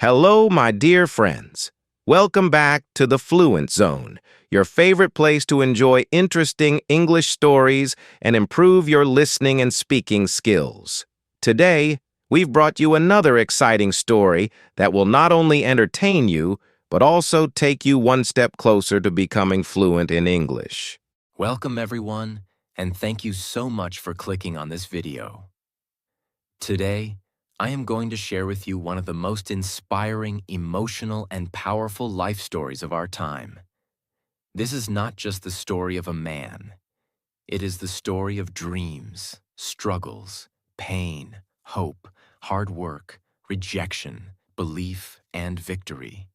Hello, my dear friends. Welcome back to the Fluent Zone, your favorite place to enjoy interesting English stories and improve your listening and speaking skills. Today, we've brought you another exciting story that will not only entertain you, but also take you one step closer to becoming fluent in English. Welcome everyone, and thank you so much for clicking on this video. Today, I am going to share with you one of the most inspiring, emotional, and powerful life stories of our time. This is not just the story of a man. It is the story of dreams, struggles, pain, hope, hard work, rejection, belief, and victory.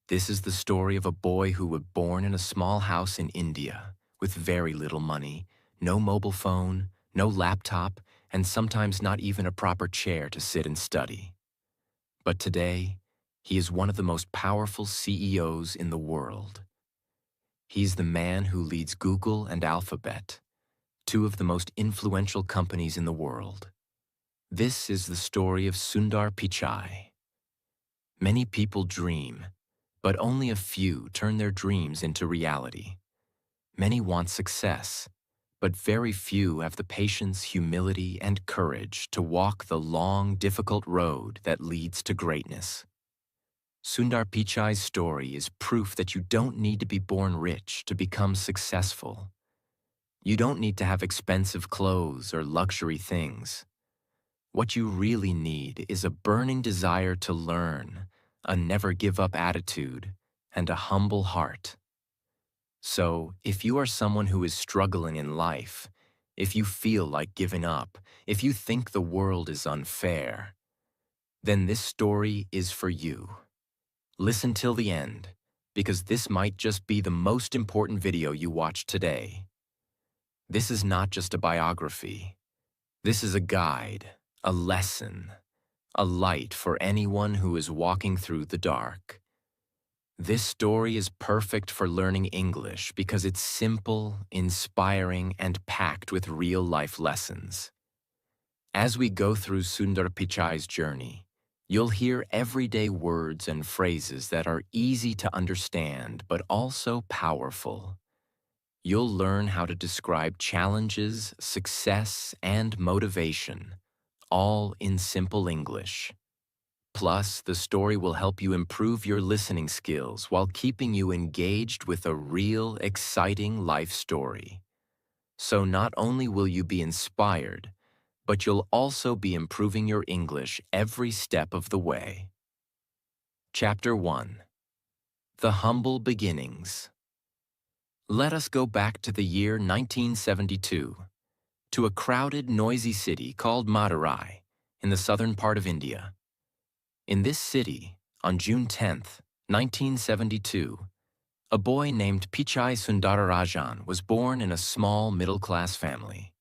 This is the story of a boy who was born in a small house in India with very little money, no mobile phone, no laptop, and sometimes not even a proper chair to sit and study. But today, he is one of the most powerful CEOs in the world. He's the man who leads Google and Alphabet, two of the most influential companies in the world. This is the story of Sundar Pichai. Many people dream, but only a few turn their dreams into reality. Many want success, but very few have the patience, humility, and courage to walk the long, difficult road that leads to greatness. Sundar Pichai's story is proof that you don't need to be born rich to become successful. You don't need to have expensive clothes or luxury things. What you really need is a burning desire to learn, a never-give-up attitude, and a humble heart. So, if you are someone who is struggling in life, if you feel like giving up, if you think the world is unfair, then this story is for you. Listen till the end, because this might just be the most important video you watch today. This is not just a biography. This is a guide, a lesson, a light for anyone who is walking through the dark. This story is perfect for learning English because it's simple, inspiring, and packed with real-life lessons. As we go through Sundar Pichai's journey, you'll hear everyday words and phrases that are easy to understand but also powerful. You'll learn how to describe challenges, success, and motivation, all in simple English. Plus, the story will help you improve your listening skills while keeping you engaged with a real, exciting life story. So not only will you be inspired, but you'll also be improving your English every step of the way. Chapter 1. The Humble Beginnings. Let us go back to the year 1972, to a crowded, noisy city called Madurai, in the southern part of India. In this city, on June 10, 1972, a boy named Pichai Sundararajan was born in a small middle-class family.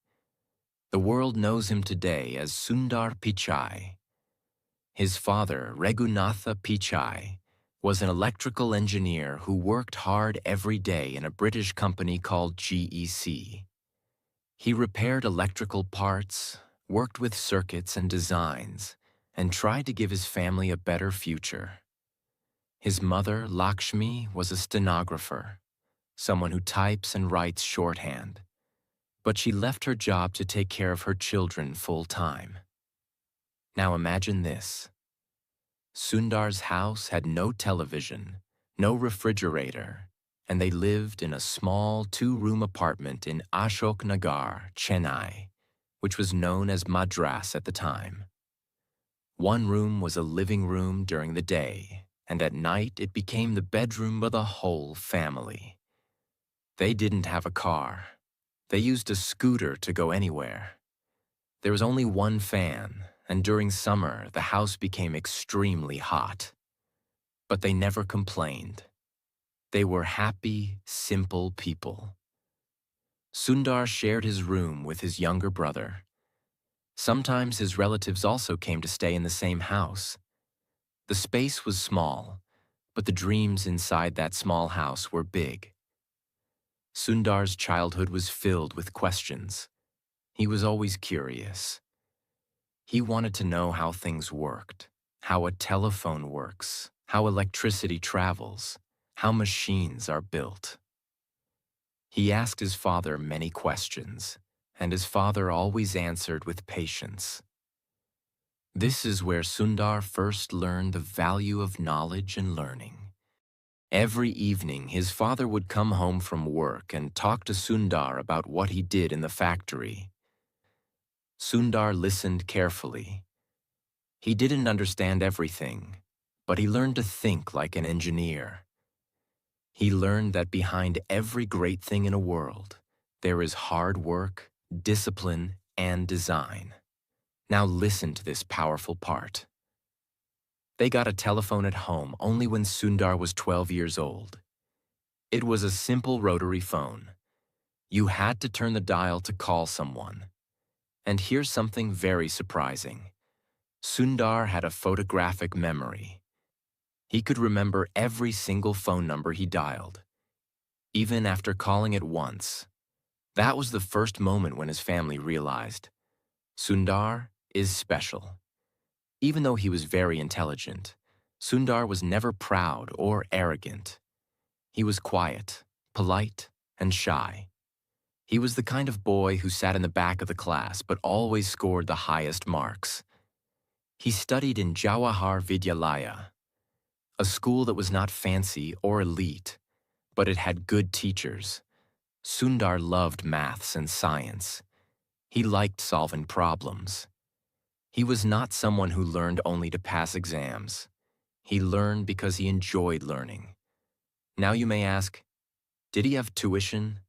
The world knows him today as Sundar Pichai. His father, Raghunatha Pichai, was an electrical engineer who worked hard every day in a British company called GEC. He repaired electrical parts, worked with circuits and designs, and tried to give his family a better future. His mother, Lakshmi, was a stenographer, someone who types and writes shorthand, but she left her job to take care of her children full-time. Now imagine this. Sundar's house had no television, no refrigerator, and they lived in a small two-room apartment in Ashok Nagar, Chennai, which was known as Madras at the time. One room was a living room during the day, and at night it became the bedroom of the whole family. They didn't have a car. They used a scooter to go anywhere. There was only one fan, and during summer the house became extremely hot. But they never complained. They were happy, simple people. Sundar shared his room with his younger brother. Sometimes his relatives also came to stay in the same house. The space was small, but the dreams inside that small house were big. Sundar's childhood was filled with questions. He was always curious. He wanted to know how things worked, how a telephone works, how electricity travels, how machines are built. He asked his father many questions, and his father always answered with patience. This is where Sundar first learned the value of knowledge and learning. Every evening, his father would come home from work and talk to Sundar about what he did in the factory. Sundar listened carefully. He didn't understand everything, but he learned to think like an engineer. He learned that behind every great thing in a world, there is hard work, discipline, and design. Now listen to this powerful part. They got a telephone at home only when Sundar was 12 years old. It was a simple rotary phone. You had to turn the dial to call someone. And here's something very surprising. Sundar had a photographic memory. He could remember every single phone number he dialed, even after calling it once. That was the first moment when his family realized Sundar is special. Even though he was very intelligent, Sundar was never proud or arrogant. He was quiet, polite, and shy. He was the kind of boy who sat in the back of the class but always scored the highest marks. He studied in Jawahar Vidyalaya, a school that was not fancy or elite, but it had good teachers. Sundar loved maths and science. He liked solving problems. He was not someone who learned only to pass exams. He learned because he enjoyed learning. Now you may ask, did he have tuition?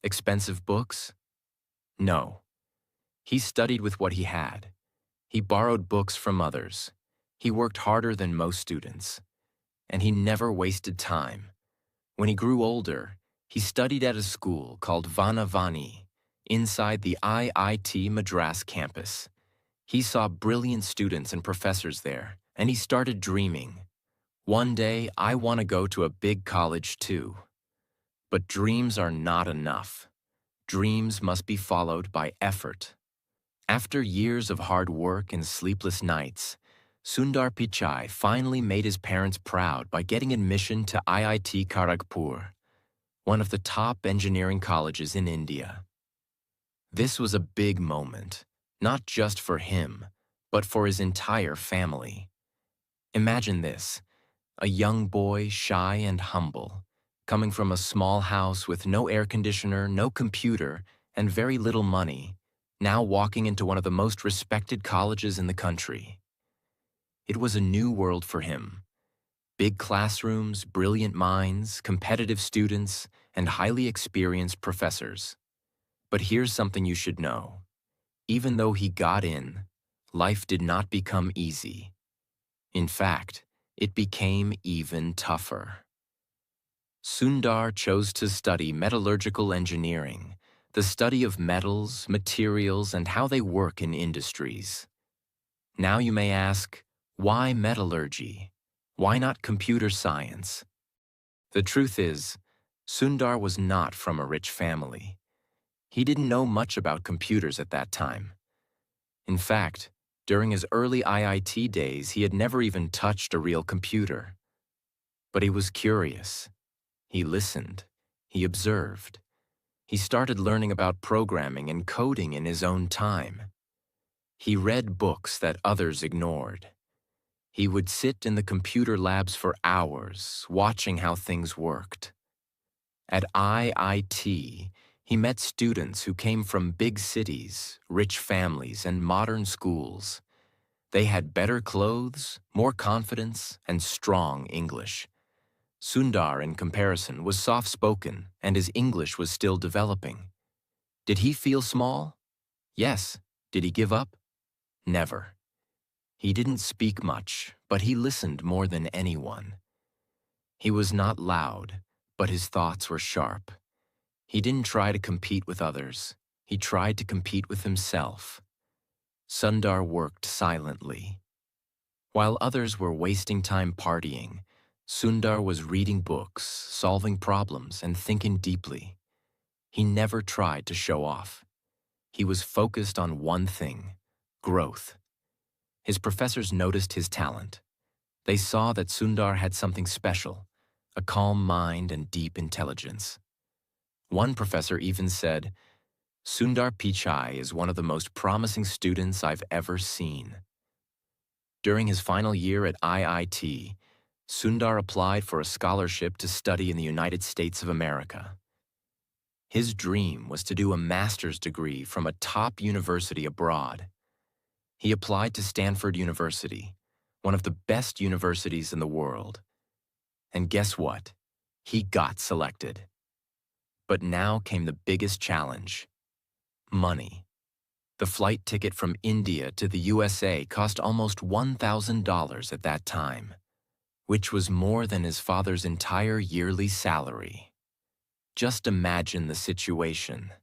Expensive books? No. He studied with what he had. He borrowed books from others. He worked harder than most students. And he never wasted time. When he grew older, he studied at a school called Vanavani inside the IIT Madras campus. He saw brilliant students and professors there, and he started dreaming. One day, I want to go to a big college too. But dreams are not enough. Dreams must be followed by effort. After years of hard work and sleepless nights, Sundar Pichai finally made his parents proud by getting admission to IIT Kharagpur, one of the top engineering colleges in India. This was a big moment, not just for him, but for his entire family. Imagine this, a young boy, shy and humble, coming from a small house with no air conditioner, no computer, and very little money, now walking into one of the most respected colleges in the country. It was a new world for him. Big classrooms, brilliant minds, competitive students, and highly experienced professors. But here's something you should know. Even though he got in, life did not become easy. In fact, it became even tougher. Sundar chose to study metallurgical engineering, the study of metals, materials, and how they work in industries. Now you may ask, why metallurgy? Why not computer science? The truth is, Sundar was not from a rich family. He didn't know much about computers at that time. In fact, during his early IIT days, he had never even touched a real computer. But he was curious. He listened. He observed. He started learning about programming and coding in his own time. He read books that others ignored. He would sit in the computer labs for hours, watching how things worked. At IIT, he met students who came from big cities, rich families, and modern schools. They had better clothes, more confidence, and strong English. Sundar, in comparison, was soft-spoken, and his English was still developing. Did he feel small? Yes. Did he give up? Never. He didn't speak much, but he listened more than anyone. He was not loud, but his thoughts were sharp. He didn't try to compete with others. He tried to compete with himself. Sundar worked silently. While others were wasting time partying, Sundar was reading books, solving problems, and thinking deeply. He never tried to show off. He was focused on one thing: growth. His professors noticed his talent. They saw that Sundar had something special, a calm mind and deep intelligence. One professor even said, "Sundar Pichai is one of the most promising students I've ever seen." During his final year at IIT, Sundar applied for a scholarship to study in the United States of America. His dream was to do a master's degree from a top university abroad. He applied to Stanford University, one of the best universities in the world. And guess what? He got selected. But now came the biggest challenge: money. The flight ticket from India to the USA cost almost $1,000 at that time, which was more than his father's entire yearly salary. Just imagine the situation.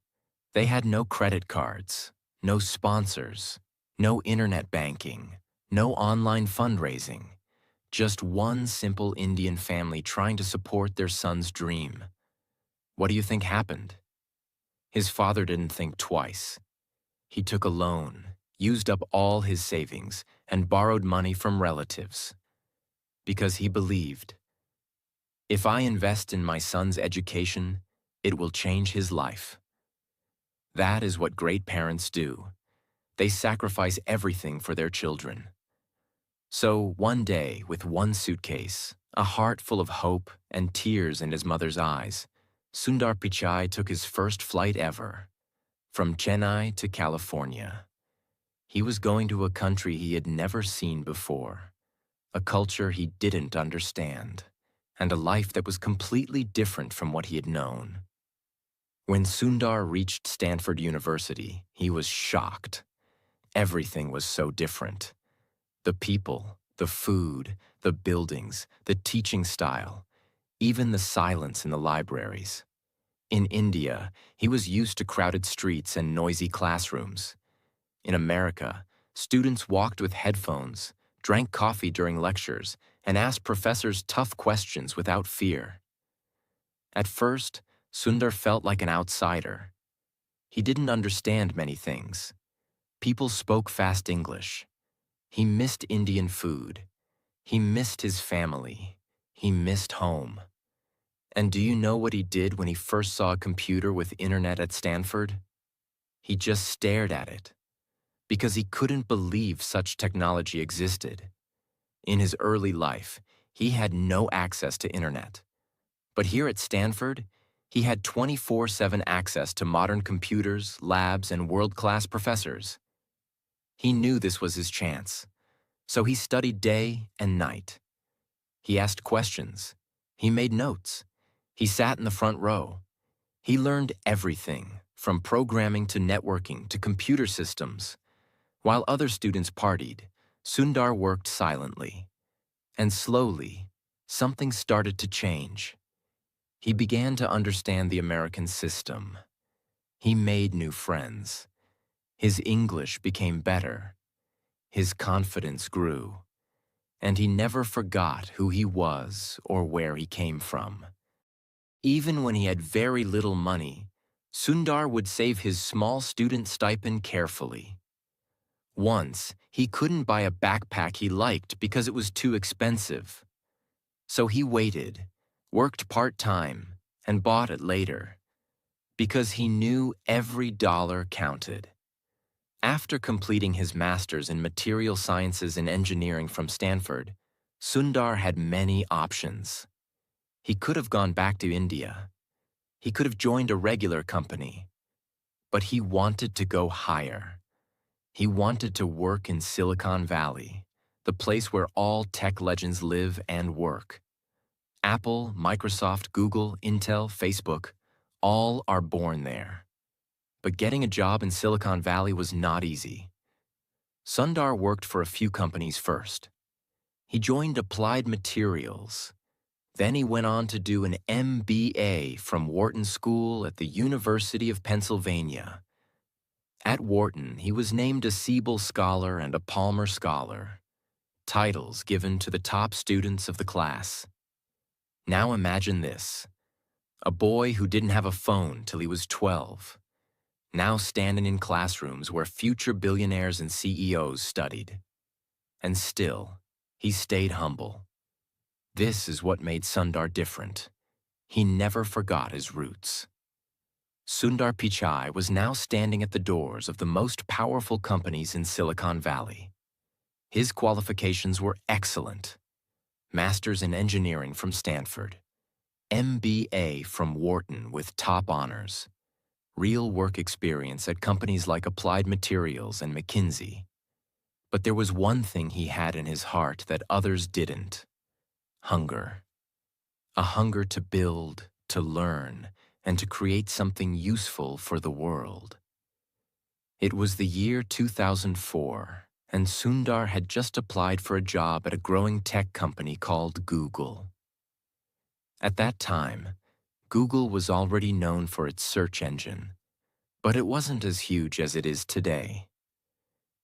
They had no credit cards, no sponsors, no internet banking, no online fundraising. Just one simple Indian family trying to support their son's dream. What do you think happened? His father didn't think twice. He took a loan, used up all his savings, and borrowed money from relatives. Because he believed, if I invest in my son's education, it will change his life. That is what great parents do. They sacrifice everything for their children. So one day, with one suitcase, a heart full of hope, and tears in his mother's eyes, Sundar Pichai took his first flight ever, from Chennai to California. He was going to a country he had never seen before, a culture he didn't understand, and a life that was completely different from what he had known. When Sundar reached Stanford University, he was shocked. Everything was so different. The people, the food, the buildings, the teaching style, even the silence in the libraries. In India, he was used to crowded streets and noisy classrooms. In America, students walked with headphones, drank coffee during lectures, and asked professors tough questions without fear. At first, Sundar felt like an outsider. He didn't understand many things. People spoke fast English. He missed Indian food. He missed his family. He missed home. And do you know what he did when he first saw a computer with internet at Stanford? He just stared at it, because he couldn't believe such technology existed. In his early life, he had no access to internet. But here at Stanford, he had 24/7 access to modern computers, labs, and world-class professors. He knew this was his chance, so he studied day and night. He asked questions. He made notes. He sat in the front row. He learned everything, from programming to networking to computer systems. While other students partied, Sundar worked silently. And slowly, something started to change. He began to understand the American system. He made new friends. His English became better. His confidence grew. And he never forgot who he was or where he came from. Even when he had very little money, Sundar would save his small student stipend carefully. Once, he couldn't buy a backpack he liked because it was too expensive. So he waited, worked part-time, and bought it later, because he knew every dollar counted. After completing his master's in material sciences and engineering from Stanford, Sundar had many options. He could have gone back to India. He could have joined a regular company. But he wanted to go higher. He wanted to work in Silicon Valley, the place where all tech legends live and work. Apple, Microsoft, Google, Intel, Facebook, all are born there. But getting a job in Silicon Valley was not easy. Sundar worked for a few companies first. He joined Applied Materials. Then he went on to do an MBA from Wharton School at the University of Pennsylvania. At Wharton, he was named a Siebel Scholar and a Palmer Scholar, titles given to the top students of the class. Now imagine this: a boy who didn't have a phone till he was 12, now standing in classrooms where future billionaires and CEOs studied. And still, he stayed humble. This is what made Sundar different. He never forgot his roots. Sundar Pichai was now standing at the doors of the most powerful companies in Silicon Valley. His qualifications were excellent. Masters in Engineering from Stanford, MBA from Wharton with top honors, real work experience at companies like Applied Materials and McKinsey. But there was one thing he had in his heart that others didn't: hunger. A hunger to build, to learn, and to create something useful for the world. It was the year 2004, and Sundar had just applied for a job at a growing tech company called Google. At that time, Google was already known for its search engine, but it wasn't as huge as it is today.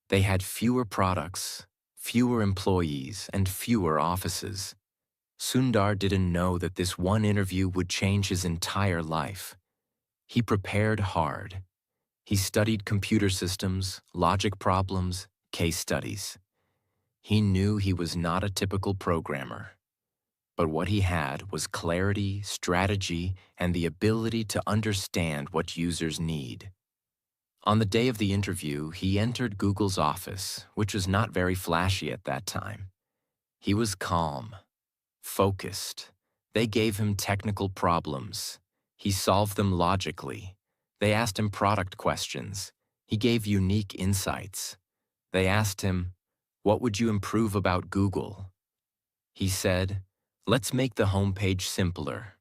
They had fewer products, fewer employees, and fewer offices. Sundar didn't know that this one interview would change his entire life. He prepared hard. He studied computer systems, logic problems, case studies. He knew he was not a typical programmer. But what he had was clarity, strategy, and the ability to understand what users need. On the day of the interview, he entered Google's office, which was not very flashy at that time. He was calm, focused. They gave him technical problems. He solved them logically. They asked him product questions. He gave unique insights. They asked him, "What would you improve about Google?" He said, "Let's make the homepage simpler.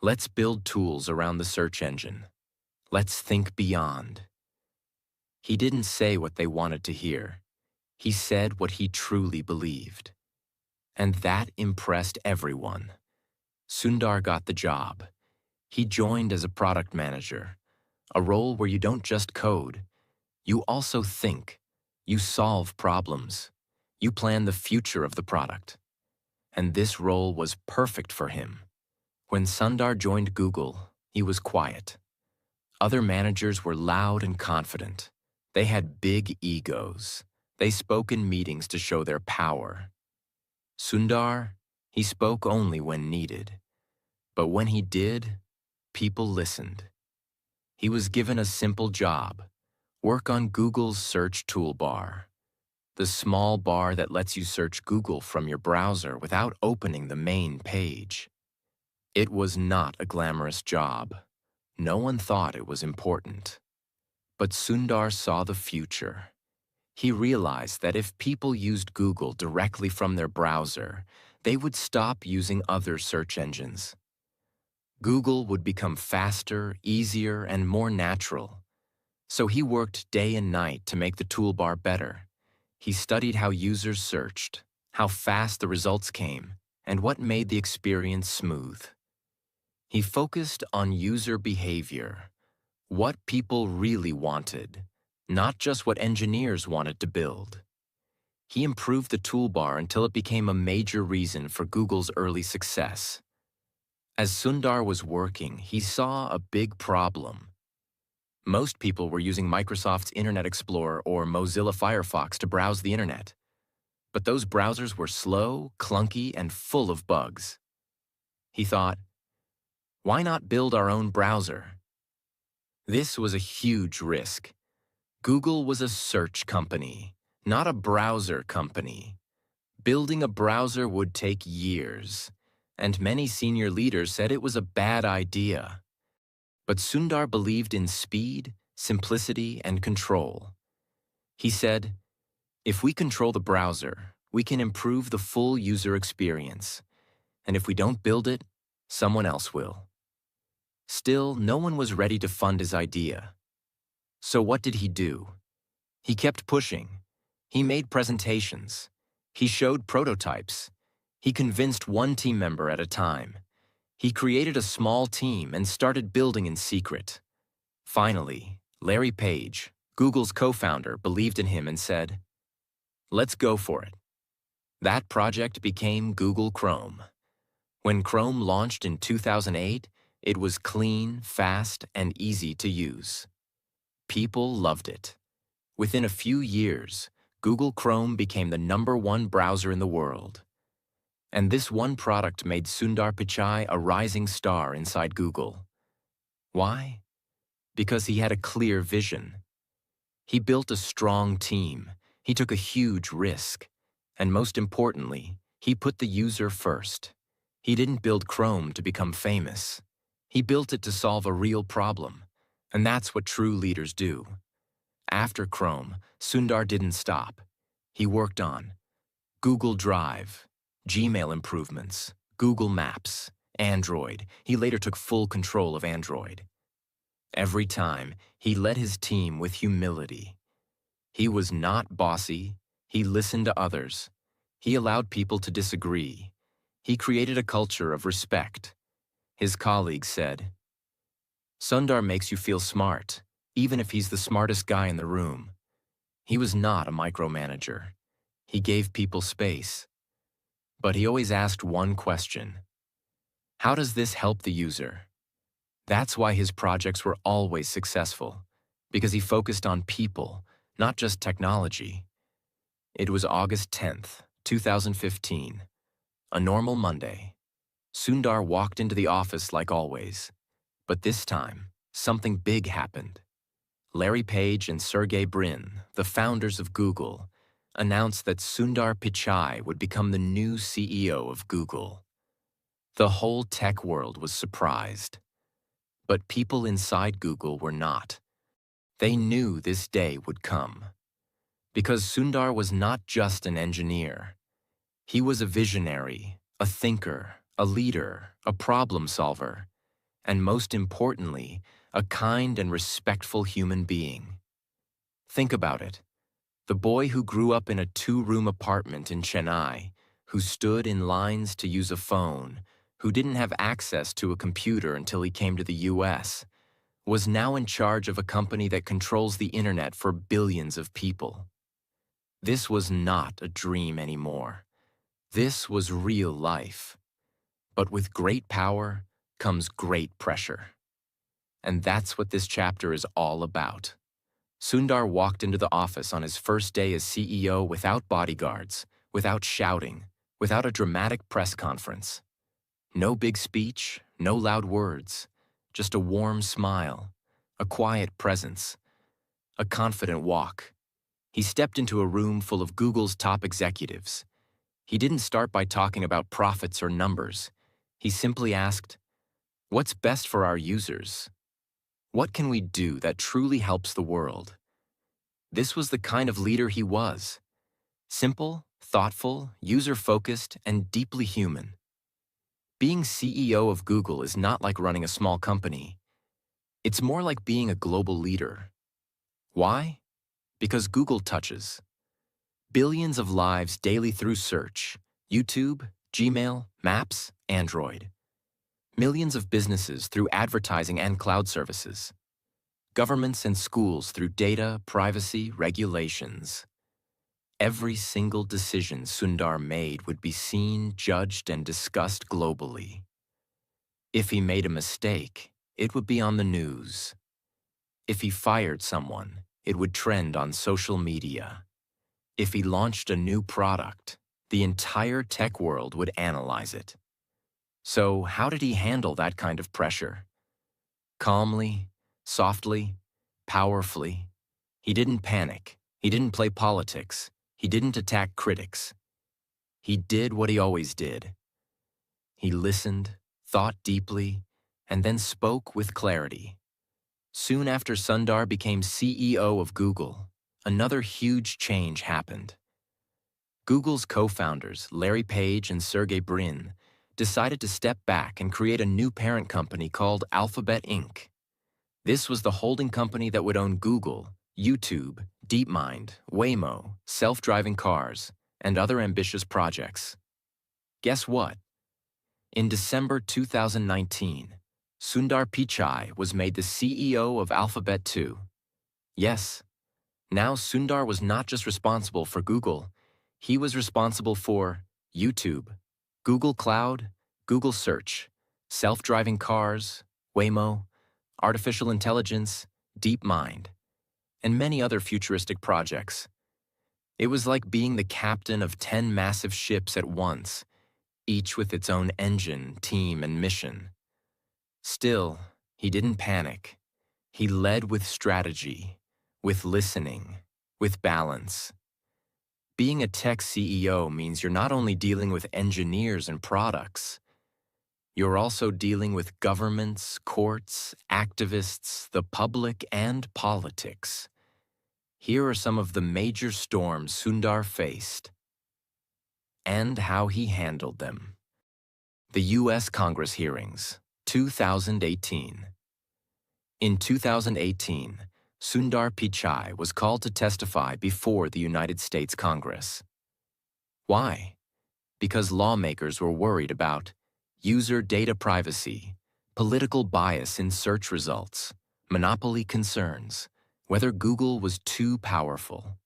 Let's build tools around the search engine. Let's think beyond." He didn't say what they wanted to hear. He said what he truly believed. And that impressed everyone. Sundar got the job. He joined as a product manager, a role where you don't just code. You also think. You solve problems. You plan the future of the product. And this role was perfect for him. When Sundar joined Google, he was quiet. Other managers were loud and confident. They had big egos. They spoke in meetings to show their power. Sundar, he spoke only when needed. But when he did, people listened. He was given a simple job: work on Google's search toolbar, the small bar that lets you search Google from your browser without opening the main page. It was not a glamorous job. No one thought it was important. But Sundar saw the future. He realized that if people used Google directly from their browser, they would stop using other search engines. Google would become faster, easier, and more natural. So he worked day and night to make the toolbar better. He studied how users searched, how fast the results came, and what made the experience smooth. He focused on user behavior, what people really wanted, not just what engineers wanted to build. He improved the toolbar until it became a major reason for Google's early success. As Sundar was working, he saw a big problem. Most people were using Microsoft's Internet Explorer or Mozilla Firefox to browse the internet. But those browsers were slow, clunky, and full of bugs. He thought, why not build our own browser? This was a huge risk. Google was a search company, not a browser company. Building a browser would take years, and many senior leaders said it was a bad idea. But Sundar believed in speed, simplicity, and control. He said, if we control the browser, we can improve the full user experience. And if we don't build it, someone else will. Still, no one was ready to fund his idea. So what did he do? He kept pushing. He made presentations. He showed prototypes. He convinced one team member at a time. He created a small team and started building in secret. Finally, Larry Page, Google's co-founder, believed in him and said, let's go for it. That project became Google Chrome. When Chrome launched in 2008, it was clean, fast, and easy to use. People loved it. Within a few years, Google Chrome became the #1 browser in the world. And this one product made Sundar Pichai a rising star inside Google. Why? Because he had a clear vision. He built a strong team. He took a huge risk. And most importantly, he put the user first. He didn't build Chrome to become famous. He built it to solve a real problem. And that's what true leaders do. After Chrome, Sundar didn't stop. He worked on Google Drive, Gmail improvements, Google Maps, Android. He later took full control of Android. Every time, he led his team with humility. He was not bossy. He listened to others. He allowed people to disagree. He created a culture of respect. His colleagues said, "Sundar makes you feel smart, even if he's the smartest guy in the room." He was not a micromanager. He gave people space. But he always asked one question: how does this help the user? That's why his projects were always successful, because he focused on people, not just technology. It was August 10th, 2015, a normal Monday. Sundar walked into the office like always, but this time, something big happened. Larry Page and Sergey Brin, the founders of Google, announced that Sundar Pichai would become the new CEO of Google. The whole tech world was surprised. But people inside Google were not. They knew this day would come. Because Sundar was not just an engineer. He was a visionary, a thinker, a leader, a problem solver, and most importantly, a kind and respectful human being. Think about it. The boy who grew up in a 2-room apartment in Chennai, who stood in lines to use a phone, who didn't have access to a computer until he came to the US, was now in charge of a company that controls the internet for billions of people. This was not a dream anymore. This was real life. But with great power comes great pressure. And that's what this chapter is all about. Sundar walked into the office on his first day as CEO without bodyguards, without shouting, without a dramatic press conference. No big speech, no loud words, just a warm smile, a quiet presence, a confident walk. He stepped into a room full of Google's top executives. He didn't start by talking about profits or numbers. He simply asked, "What's best for our users? What can we do that truly helps the world?" This was the kind of leader he was. Simple, thoughtful, user-focused, and deeply human. Being CEO of Google is not like running a small company. It's more like being a global leader. Why? Because Google touches billions of lives daily through search, YouTube, Gmail, Maps, Android. Millions of businesses through advertising and cloud services. Governments and schools through data, privacy, regulations. Every single decision Sundar made would be seen, judged, and discussed globally. If he made a mistake, it would be on the news. If he fired someone, it would trend on social media. If he launched a new product, the entire tech world would analyze it. So how did he handle that kind of pressure? Calmly, softly, powerfully. He didn't panic. He didn't play politics. He didn't attack critics. He did what he always did. He listened, thought deeply, and then spoke with clarity. Soon after Sundar became CEO of Google, another huge change happened. Google's co-founders, Larry Page and Sergey Brin, decided to step back and create a new parent company called Alphabet Inc. This was the holding company that would own Google, YouTube, DeepMind, Waymo, self-driving cars, and other ambitious projects. Guess what? In December 2019, Sundar Pichai was made the CEO of Alphabet too. Yes, now Sundar was not just responsible for Google, he was responsible for YouTube, Google Cloud, Google Search, self-driving cars, Waymo, artificial intelligence, DeepMind, and many other futuristic projects. It was like being the captain of 10 massive ships at once, each with its own engine, team, and mission. Still, he didn't panic. He led with strategy, with listening, with balance. Being a tech CEO means you're not only dealing with engineers and products, you're also dealing with governments, courts, activists, the public, and politics. Here are some of the major storms Sundar faced and how he handled them. The U.S. Congress hearings, 2018. In 2018, Sundar Pichai was called to testify before the United States Congress. Why? Because lawmakers were worried about user data privacy, political bias in search results, monopoly concerns, whether Google was too powerful.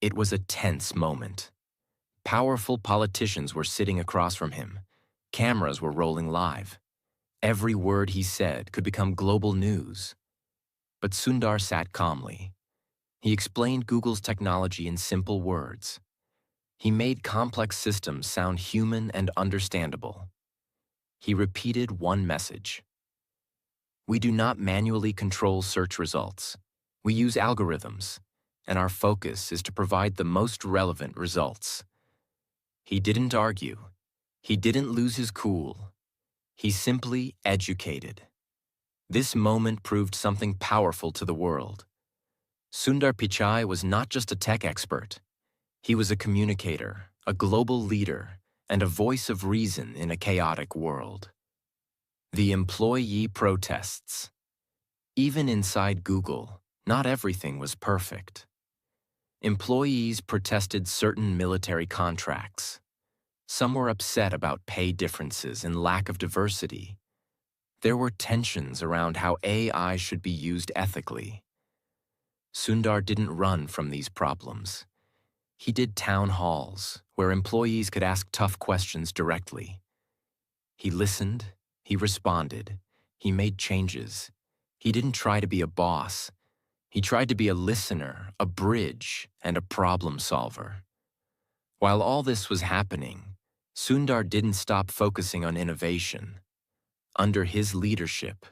It was a tense moment. Powerful politicians were sitting across from him. Cameras were rolling live. Every word he said could become global news. But Sundar sat calmly. He explained Google's technology in simple words. He made complex systems sound human and understandable. He repeated one message. We do not manually control search results. We use algorithms, and our focus is to provide the most relevant results. He didn't argue. He didn't lose his cool. He simply educated. This moment proved something powerful to the world. Sundar Pichai was not just a tech expert. He was a communicator, a global leader, and a voice of reason in a chaotic world. The employee protests. Even inside Google, not everything was perfect. Employees protested certain military contracts. Some were upset about pay differences and lack of diversity. There were tensions around how AI should be used ethically. Sundar didn't run from these problems. He did town halls, where employees could ask tough questions directly. He listened, he responded, he made changes. He didn't try to be a boss. He tried to be a listener, a bridge, and a problem solver. While all this was happening, Sundar didn't stop focusing on innovation. Under his leadership,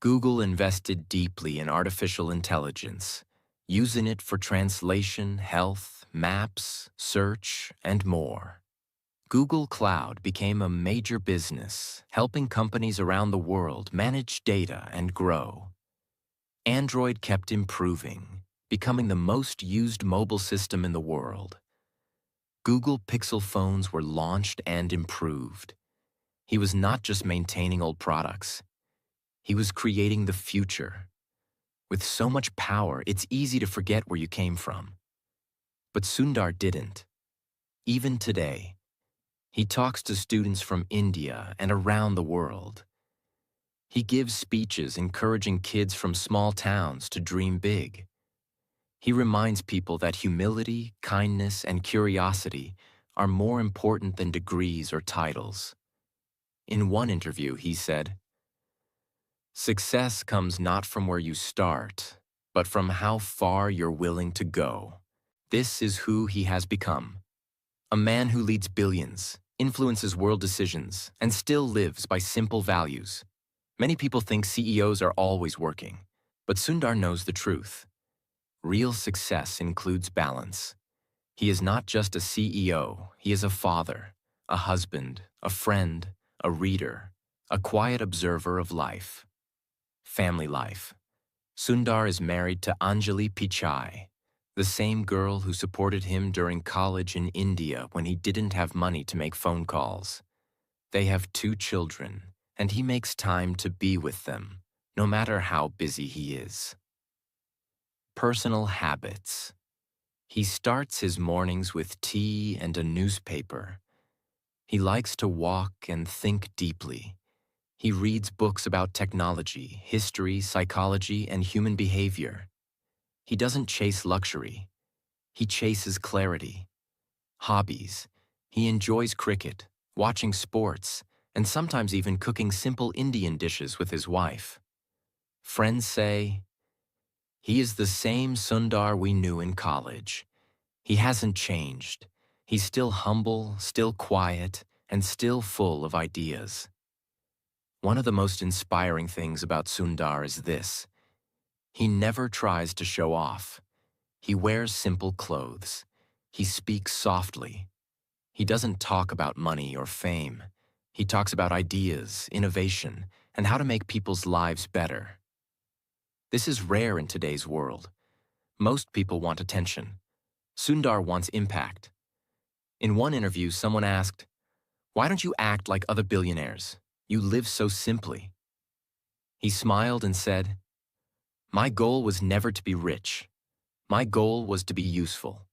Google invested deeply in artificial intelligence, using it for translation, health, maps, search, and more. Google Cloud became a major business, helping companies around the world manage data and grow. Android kept improving, becoming the most used mobile system in the world. Google Pixel phones were launched and improved. He was not just maintaining old products. He was creating the future. With so much power, it's easy to forget where you came from. But Sundar didn't. Even today, he talks to students from India and around the world. He gives speeches encouraging kids from small towns to dream big. He reminds people that humility, kindness, and curiosity are more important than degrees or titles. In one interview, he said, "Success comes not from where you start, but from how far you're willing to go." This is who he has become. A man who leads billions, influences world decisions, and still lives by simple values. Many people think CEOs are always working, but Sundar knows the truth. Real success includes balance. He is not just a CEO, he is a father, a husband, a friend, a reader, a quiet observer of life. Family life. Sundar is married to Anjali Pichai, the same girl who supported him during college in India when he didn't have money to make phone calls. They have 2 children, and he makes time to be with them, no matter how busy he is. Personal habits. He starts his mornings with tea and a newspaper. He likes to walk and think deeply. He reads books about technology, history, psychology, and human behavior. He doesn't chase luxury. He chases clarity. Hobbies. He enjoys cricket, watching sports, and sometimes even cooking simple Indian dishes with his wife. Friends say, "He is the same Sundar we knew in college. He hasn't changed. He's still humble, still quiet, and still full of ideas. One of the most inspiring things about Sundar is this: he never tries to show off. He wears simple clothes. He speaks softly. He doesn't talk about money or fame. He talks about ideas, innovation, and how to make people's lives better. This is rare in today's world. Most people want attention. Sundar wants impact. In one interview, someone asked, "Why don't you act like other billionaires? You live so simply." He smiled and said, "My goal was never to be rich. My goal was to be useful."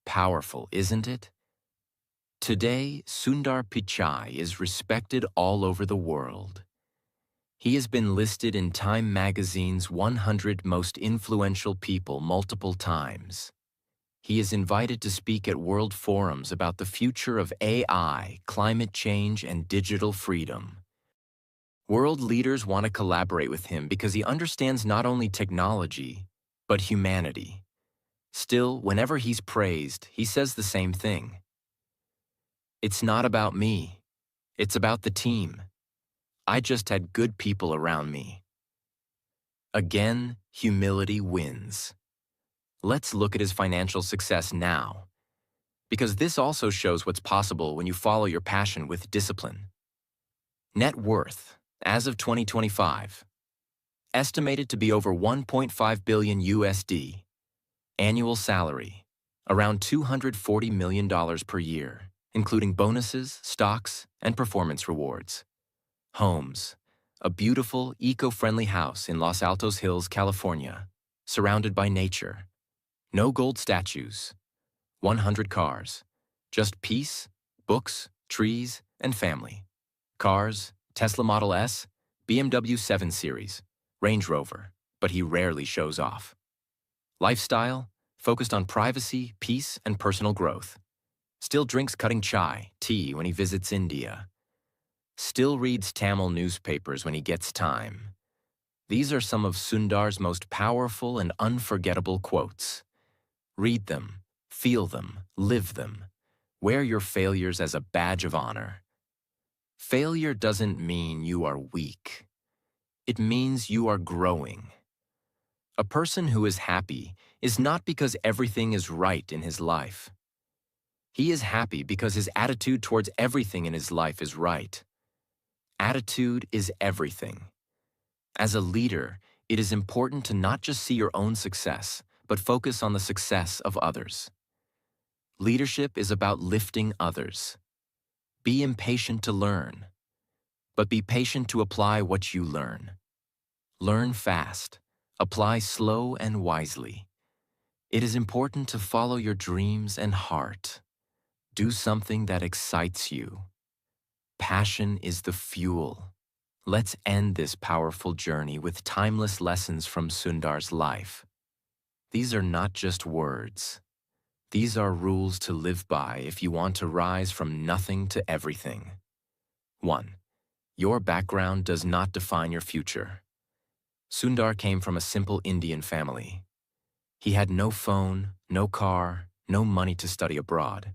Powerful, isn't it? Today, Sundar Pichai is respected all over the world. He has been listed in Time magazine's 100 most influential people multiple times. He is invited to speak at world forums about the future of AI, climate change, and digital freedom. World leaders want to collaborate with him because he understands not only technology, but humanity. Still, whenever he's praised, he says the same thing. "It's not about me. It's about the team. I just had good people around me." Again, humility wins. Let's look at his financial success now, because this also shows what's possible when you follow your passion with discipline. Net worth, as of 2025, estimated to be over 1.5 billion USD. Annual salary, around $240 million per year, including bonuses, stocks, and performance rewards. Homes, a beautiful, eco-friendly house in Los Altos Hills, California, surrounded by nature. No gold statues. 100 cars. Just peace, books, trees, and family. Cars, Tesla Model S, BMW 7 Series, Range Rover, but he rarely shows off. Lifestyle, focused on privacy, peace, and personal growth. Still drinks cutting chai, tea when he visits India. Still reads Tamil newspapers when he gets time. These are some of Sundar's most powerful and unforgettable quotes. Read them, feel them, live them. Wear your failures as a badge of honor. Failure doesn't mean you are weak. It means you are growing. A person who is happy is not because everything is right in his life. He is happy because his attitude towards everything in his life is right. Attitude is everything. As a leader, it is important to not just see your own success, but focus on the success of others. Leadership is about lifting others. Be impatient to learn, but be patient to apply what you learn. Learn fast, apply slow and wisely. It is important to follow your dreams and heart. Do something that excites you. Passion is the fuel. Let's end this powerful journey with timeless lessons from Sundar's life. These are not just words. These are rules to live by if you want to rise from nothing to everything. 1. Your background does not define your future. Sundar came from a simple Indian family. He had no phone, no car, no money to study abroad.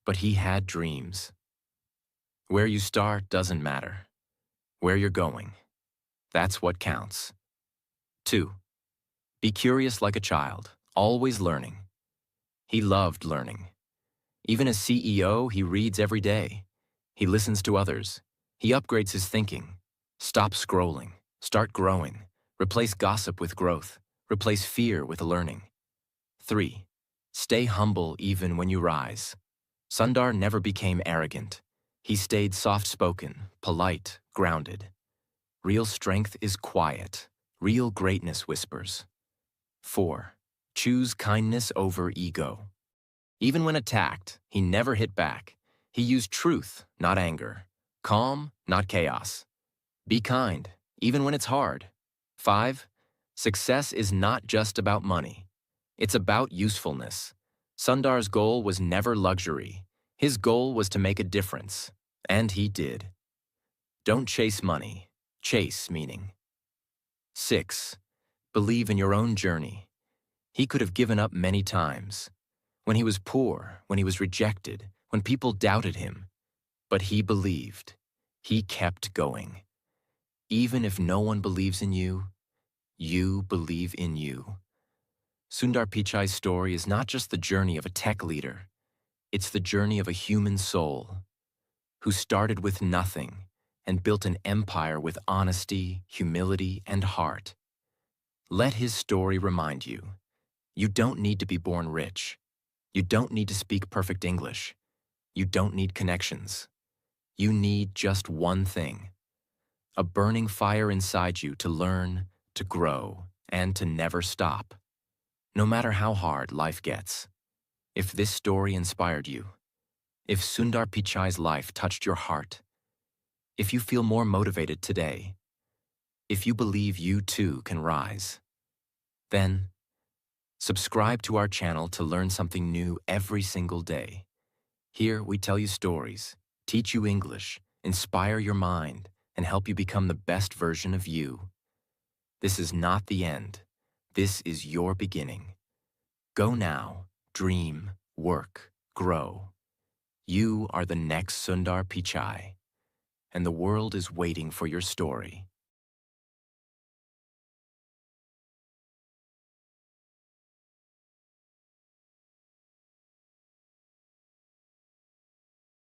But he had dreams. Where you start doesn't matter. Where you're going, that's what counts. 2. Be curious like a child, always learning. He loved learning. Even as CEO, he reads every day. He listens to others. He upgrades his thinking. Stop scrolling. Start growing. Replace gossip with growth. Replace fear with learning. 3. Stay humble even when you rise. Sundar never became arrogant. He stayed soft-spoken, polite, grounded. Real strength is quiet. Real greatness whispers. 4. Choose kindness over ego. Even when attacked, he never hit back. He used truth, not anger. Calm, not chaos. Be kind, even when it's hard. 5. Success is not just about money. It's about usefulness. Sundar's goal was never luxury. His goal was to make a difference, and he did. Don't chase money. Chase meaning. 6. Believe in your own journey. He could have given up many times. When he was poor, when he was rejected, when people doubted him. But he believed. He kept going. Even if no one believes in you, you believe in you. Sundar Pichai's story is not just the journey of a tech leader. It's the journey of a human soul who started with nothing and built an empire with honesty, humility, and heart. Let his story remind you, you don't need to be born rich. You don't need to speak perfect English. You don't need connections. You need just one thing: a burning fire inside you to learn, to grow, and to never stop. No matter how hard life gets. If this story inspired you, if Sundar Pichai's life touched your heart, if you feel more motivated today, if you believe you too can rise, then subscribe to our channel to learn something new every single day. Here we tell you stories, teach you English, inspire your mind, and help you become the best version of you. This is not the end. This is your beginning. Go now, dream, work, grow. You are the next Sundar Pichai, and the world is waiting for your story.